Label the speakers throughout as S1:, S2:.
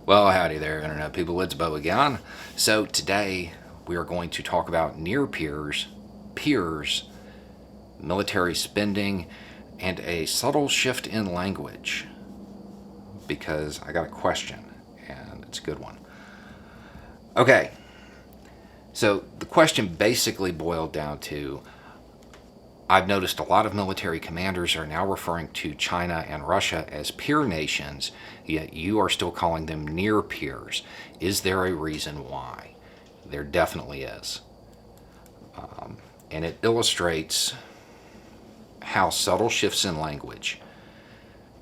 S1: Well, howdy there, Internet people. It's Bo again. So, today we are going to talk about near peers, military spending, and a subtle shift in language. Because I got a question, and it's a good one. Okay, so the question basically boiled down to I've noticed a lot of military commanders are now referring to China and Russia as peer nations, yet you are still calling them near peers. Is there a reason why? There definitely is. And it illustrates how subtle shifts in language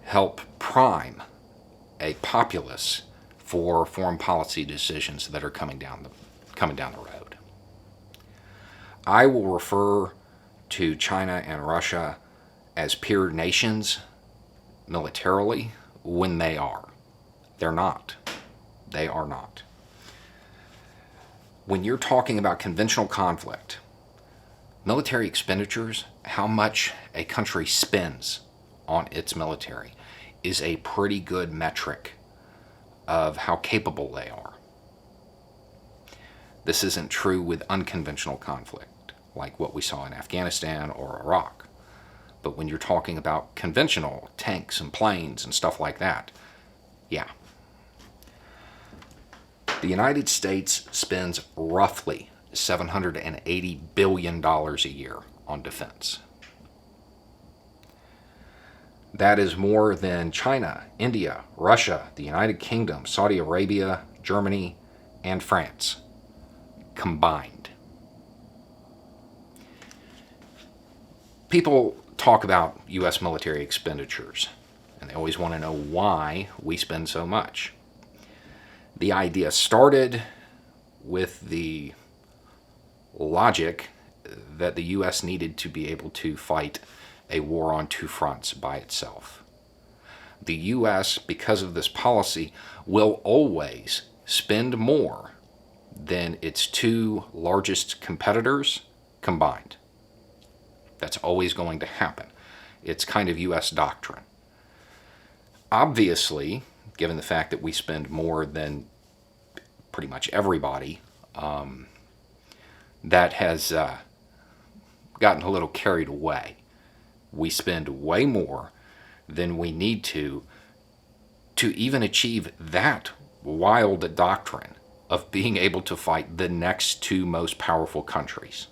S1: help prime a populace for foreign policy decisions that are coming down the road. I will refer to China and Russia as peer nations militarily when they are. They're not. They are not. When you're talking about conventional conflict, military expenditures, how much a country spends on its military, is a pretty good metric of how capable they are. This isn't true with unconventional conflict, like what we saw in Afghanistan or Iraq. But when you're talking about conventional tanks and planes and stuff like that, yeah. The United States spends roughly $780 billion a year on defense. That is more than China, India, Russia, the United Kingdom, Saudi Arabia, Germany, and France combined. People talk about U.S. military expenditures, and they always want to know why we spend so much. The idea started with the logic that the U.S. needed to be able to fight a war on two fronts by itself. The U.S., because of this policy, will always spend more than its two largest competitors combined. That's always going to happen. It's kind of U.S. doctrine. Obviously, given the fact that we spend more than pretty much everybody, that has gotten a little carried away. We spend way more than we need to even achieve that wild doctrine of being able to fight the next two most powerful countries.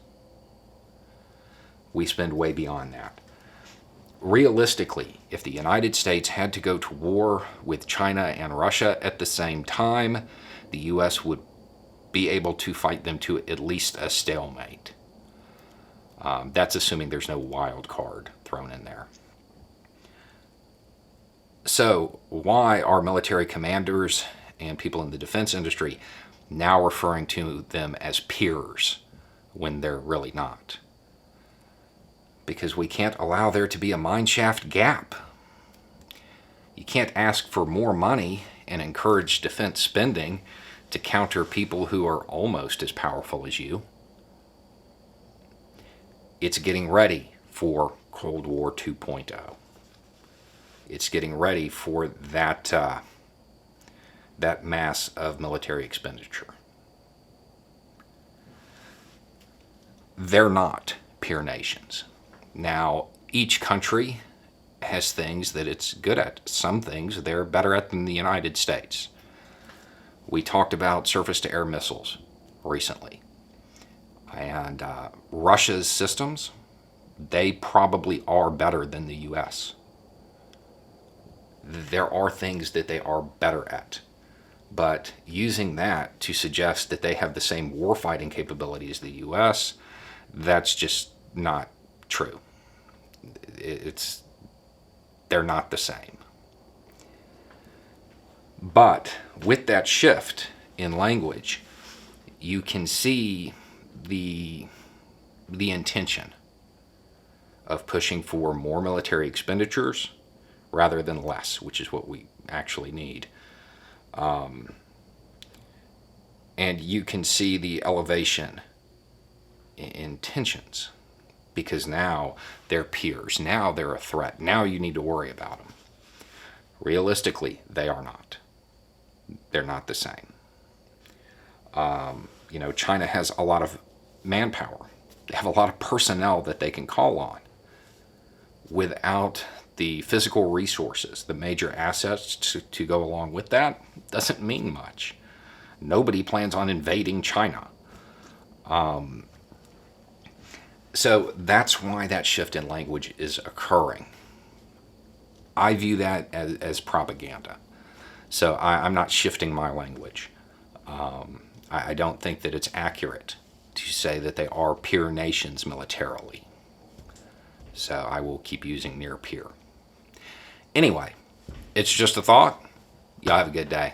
S1: We spend way beyond that. Realistically, if the United States had to go to war with China and Russia at the same time, the U.S. would be able to fight them to at least a stalemate. That's assuming there's no wild card thrown in there. So, why are military commanders and people in the defense industry now referring to them as peers when they're really not? Because we can't allow there to be a mineshaft gap. You can't ask for more money and encourage defense spending to counter people who are almost as powerful as you. It's getting ready for Cold War 2.0. It's getting ready for that mass of military expenditure. They're not peer nations. Now, each country has things that it's good at. Some things they're better at than the United States. We talked about surface-to-air missiles recently. And Russia's systems, they probably are better than the U.S. There are things that they are better at. But using that to suggest that they have the same warfighting capability as the U.S., that's just not true. They're not the same. But with that shift in language, you can see the intention of pushing for more military expenditures rather than less, which is what we actually need. And you can see the elevation in tensions, because now they're peers. Now they're a threat. Now you need to worry about them. Realistically, they are not. They're not the same. China has a lot of manpower. They have a lot of personnel that they can call on. Without the physical resources, the major assets to go along with that, doesn't mean much. Nobody plans on invading China. So that's why that shift in language is occurring. I view that as propaganda. So I'm not shifting my language. I don't think that it's accurate to say that they are peer nations militarily. So I will keep using near peer. Anyway, it's just a thought. Y'all have a good day.